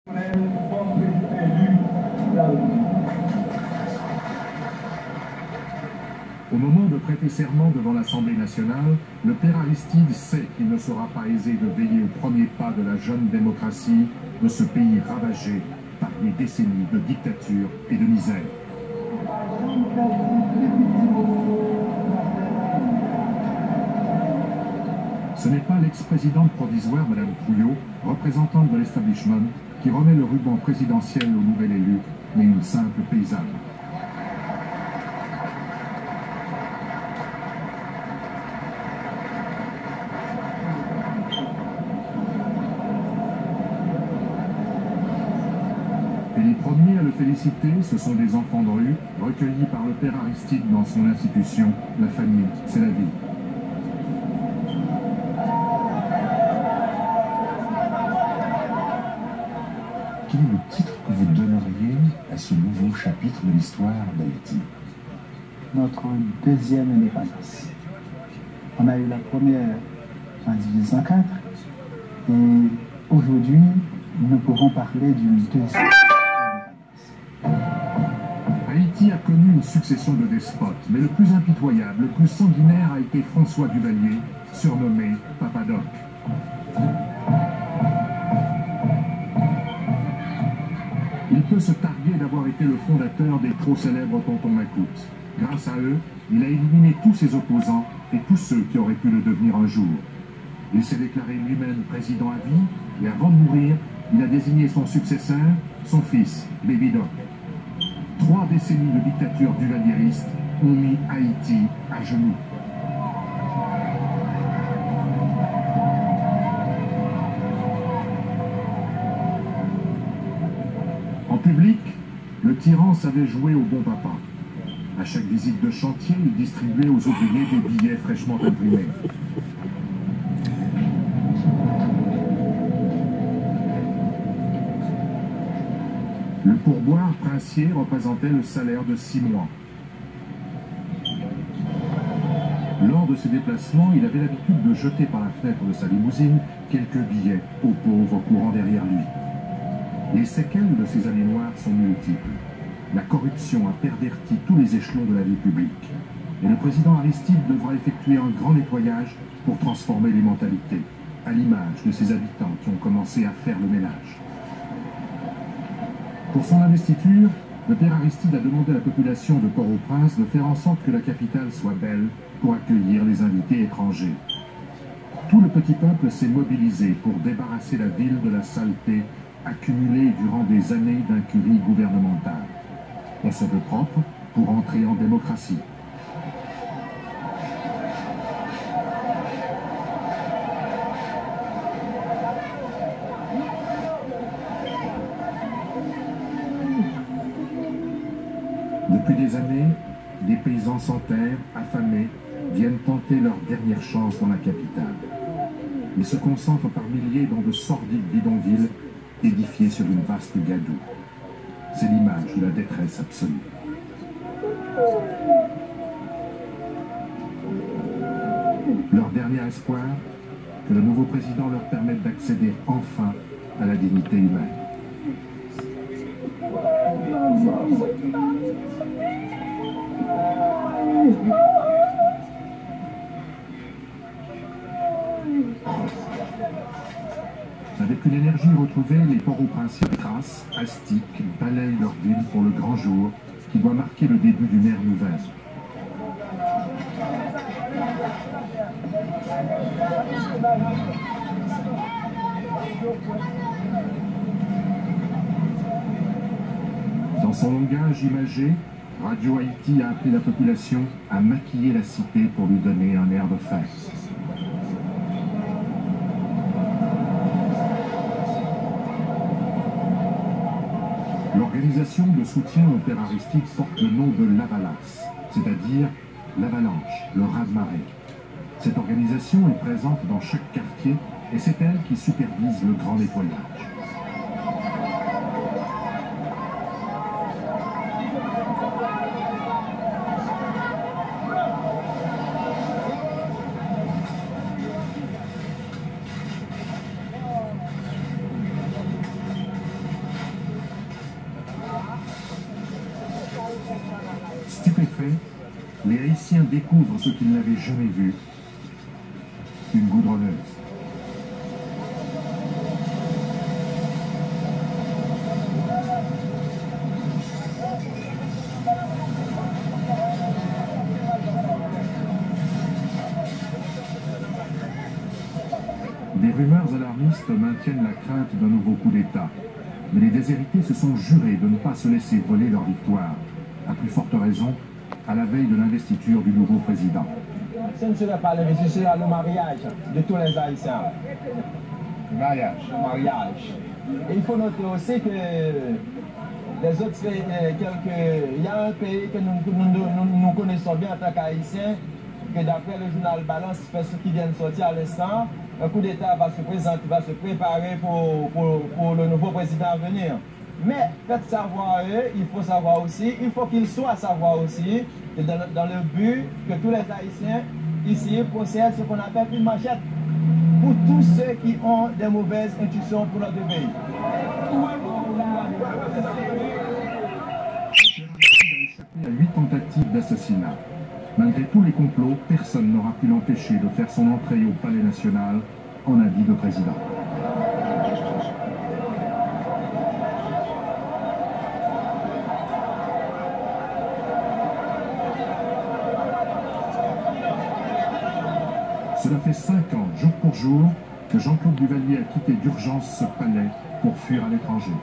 Au moment de prêter serment devant l'Assemblée nationale, le père Aristide sait qu'il ne sera pas aisé de veiller au premier pas de la jeune démocratie de ce pays ravagé par des décennies de dictature et de misère. Ce n'est pas l'ex-présidente provisoire, Mme Pouillot, représentante de l'establishment, qui remet le ruban présidentiel au nouvel élu, mais une simple paysanne. Et les premiers à le féliciter, ce sont des enfants de rue, recueillis par le père Aristide dans son institution, la famille, c'est la vie. Quel est le titre que vous donneriez à ce nouveau chapitre de l'histoire d'Haïti? Notre deuxième indépendance. On a eu la première en 1804 et aujourd'hui, nous pouvons parler d'une deuxième indépendance. Haïti a connu une succession de despotes, mais le plus impitoyable, le plus sanguinaire a été François Duvalier, surnommé Papa Doc. Il peut se targuer d'avoir été le fondateur des trop célèbres tontons Macoutes. Grâce à eux, il a éliminé tous ses opposants et tous ceux qui auraient pu le devenir un jour. Il s'est déclaré lui-même président à vie et avant de mourir, il a désigné son successeur, son fils, Baby Doc. 3 décennies de dictature duvalieriste ont mis Haïti à genoux. En public, le tyran savait jouer au bon papa. À chaque visite de chantier, il distribuait aux ouvriers des billets fraîchement imprimés. Le pourboire princier représentait le salaire de 6 mois. Lors de ses déplacements, il avait l'habitude de jeter par la fenêtre de sa limousine quelques billets aux pauvres courant derrière lui. Les séquelles de ces années noires sont multiples. La corruption a perverti tous les échelons de la vie publique. Et le président Aristide devra effectuer un grand nettoyage pour transformer les mentalités, à l'image de ses habitants qui ont commencé à faire le ménage. Pour son investiture, le père Aristide a demandé à la population de Port-au-Prince de faire en sorte que la capitale soit belle pour accueillir les invités étrangers. Tout le petit peuple s'est mobilisé pour débarrasser la ville de la saleté accumulée durant des années d'incurie gouvernementale. On se veut propre pour entrer en démocratie. Depuis des années, des paysans sans terre, affamés, viennent tenter leur dernière chance dans la capitale. Ils se concentrent par milliers dans de sordides bidonvilles édifiés sur une vaste gadoue. C'est l'image de la détresse absolue. Leur dernier espoir, que le nouveau président leur permette d'accéder enfin à la dignité humaine. Avec une énergie retrouvée, les Port-au-Prinçiens tracent, astiquent, balayent leur ville pour le grand jour qui doit marquer le début d'une ère nouvelle. Dans son langage imagé, Radio Haïti a appelé la population à maquiller la cité pour lui donner un air de fête. L'organisation de soutien au père Aristide porte le nom de l'Avalas, c'est-à-dire l'avalanche, le raz-de-marée. Cette organisation est présente dans chaque quartier et c'est elle qui supervise le grand nettoyage. Stupéfaits, les Haïtiens découvrent ce qu'ils n'avaient jamais vu, une goudronneuse. Des rumeurs alarmistes maintiennent la crainte d'un nouveau coup d'État. Mais les déshérités se sont jurés de ne pas se laisser voler leur victoire. À plus forte raison, à la veille de l'investiture du nouveau président. Ce ne serait pas l'investiture, c'est le mariage de tous les Haïtiens. Le mariage. Le mariage. Et il faut noter aussi que les autres pays, il y a un pays que nous connaissons bien en tant qu'Haïtiens, que d'après le journal Balance, ce qui vient de sortir à l'instant, un coup d'État va se préparer pour le nouveau président à venir. Mais faites savoir eux, il faut savoir aussi, il faut qu'ils soient savoir aussi, dans le but que tous les Haïtiens ici possèdent ce qu'on appelle une machette pour tous ceux qui ont des mauvaises intuitions pour notre pays. À 8 tentatives d'assassinat. Malgré tous les complots, personne n'aura pu l'empêcher de faire son entrée au Palais national en habit de président. Cela fait 5 ans, jour pour jour, que Jean-Claude Duvalier a quitté d'urgence ce palais pour fuir à l'étranger.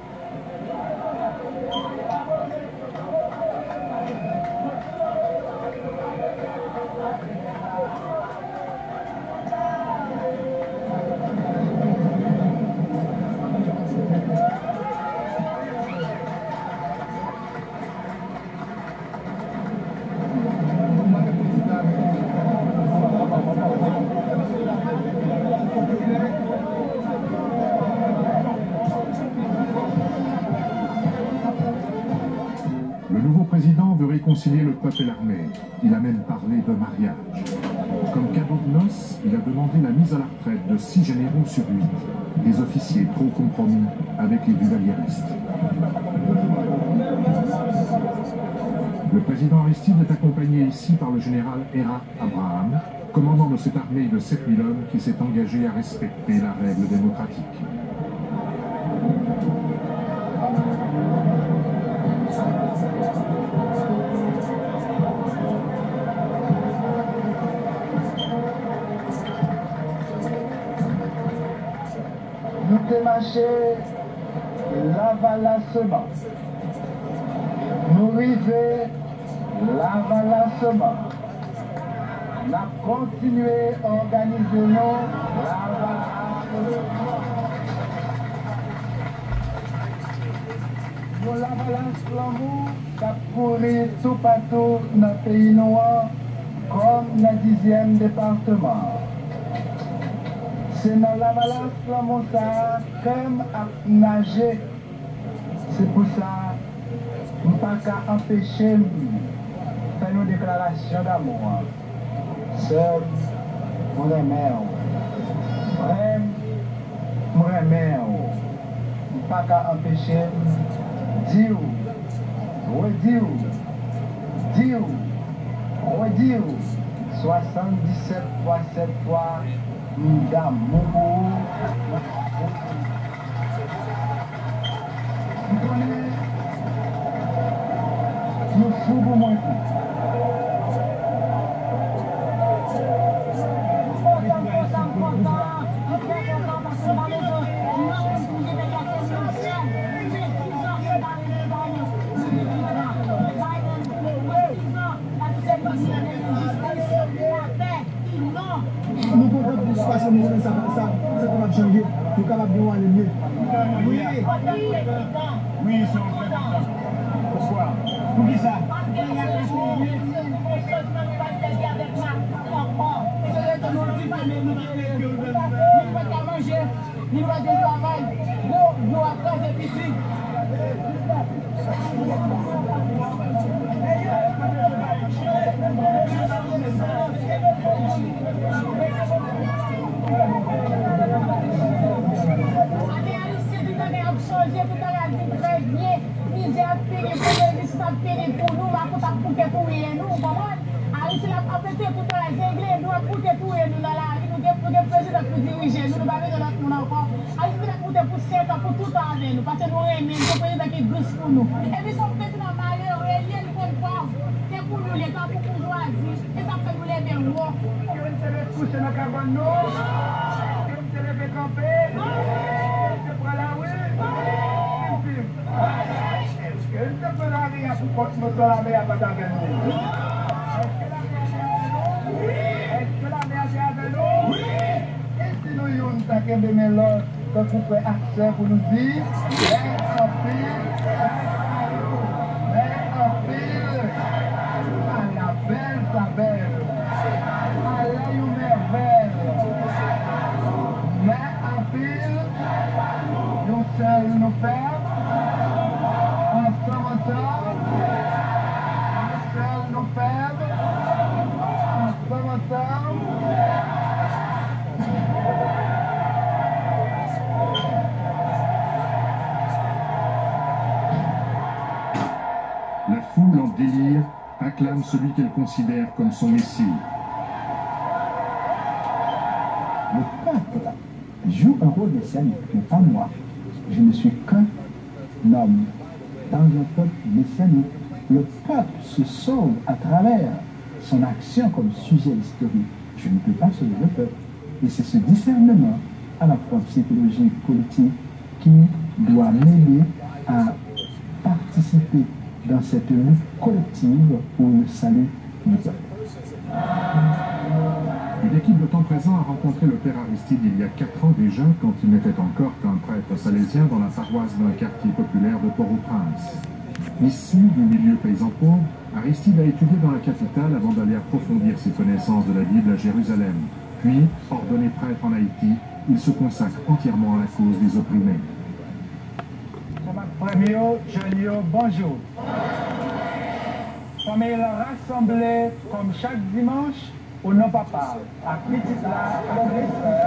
Le nouveau président veut réconcilier le peuple et l'armée. Il a même parlé de mariage. Comme cadeau de noces, il a demandé la mise à la retraite de 6 généraux sur 8, des officiers trop compromis avec les duvalieristes. Le président Aristide est accompagné ici par le général Hérat Abraham, commandant de cette armée de 7000 hommes qui s'est engagé à respecter la règle démocratique. Nous démarcher l'avalassement. Nous river l'avalassement. Nous continuer à organiser l'avalassement. Nous l'avalassement qui a couru tout partout dans le pays noir comme dans le 10e département. C'est dans la balance comme ça, comme à nager. C'est pour ça que nous ne pouvons pas empêcher de faire une déclaration d'amour. Seul, mon mère, frère, mon mère, nous ne pouvons pas empêcher de dire, redire, 77 fois 7 fois. D'amour. Vous connaissez, nous fous pour moi. Nous pouvons plus passer nous ça va changer, nous capables de aller mieux. Oui, c'est pourquoi? Pour qui ça? Parce qu'il y a des choses il va du travail, nous attendons des petits. dit très bien, misère péri pour l'existence péri pour nous, ma pour t'apporter pour nous, comment? Ici, la apprêté tout à régler, nous apporter pour nous dans la rue, nous avons président pour diriger, nous n'avons pas de notre monde encore. Ici, nous apporter pour 5 ans, pour tout le temps avec nous, parce que nous aimons, nous président qui est douce pour nous. Et puis, son président malheureux, il est conforme, c'est pour nous, les temps pour nous choisir, et ça fait nous les mêmes mots. Nous sommes couchés dans la cabane, nous sommes levés campés, nous sommes la rue, est-ce que nous sommes la rue pour continuer à la mer à battre avec nous? Est-ce que la mer est avec nous? Oui! Et si nous avons un de mélange que vous pouvez accès pour nous dire, mais en pile, à la belle, sa belle, à la merveille, mais en pile, nous seuls nous faire, ensemble, nous seuls nous faire, ensemble. La foule en délire acclame celui qu'elle considère comme son messie. Le peuple joue un rôle messianique, mais pas moi. Je ne suis qu'un homme dans un peuple messianique. Le peuple se sauve à travers son action comme sujet historique. Je ne peux pas sauver le peuple. Et c'est ce discernement, à la fois psychologique, politique, qui doit m'aider à participer dans cette lutte collective pour le salut du peuple. Une équipe de temps présent a rencontré le père Aristide il y a 4 ans déjà, quand il n'était encore qu'un prêtre salésien dans la paroisse d'un quartier populaire de Port-au-Prince. Issu du milieu paysan pauvre, Aristide a étudié dans la capitale avant d'aller approfondir ses connaissances de la Bible à Jérusalem. Puis, ordonné prêtre en Haïti, il se consacre entièrement à la cause des opprimés. Premier, jeune, bonjour. Famille rassemblée comme chaque dimanche au nom papa, à petit là,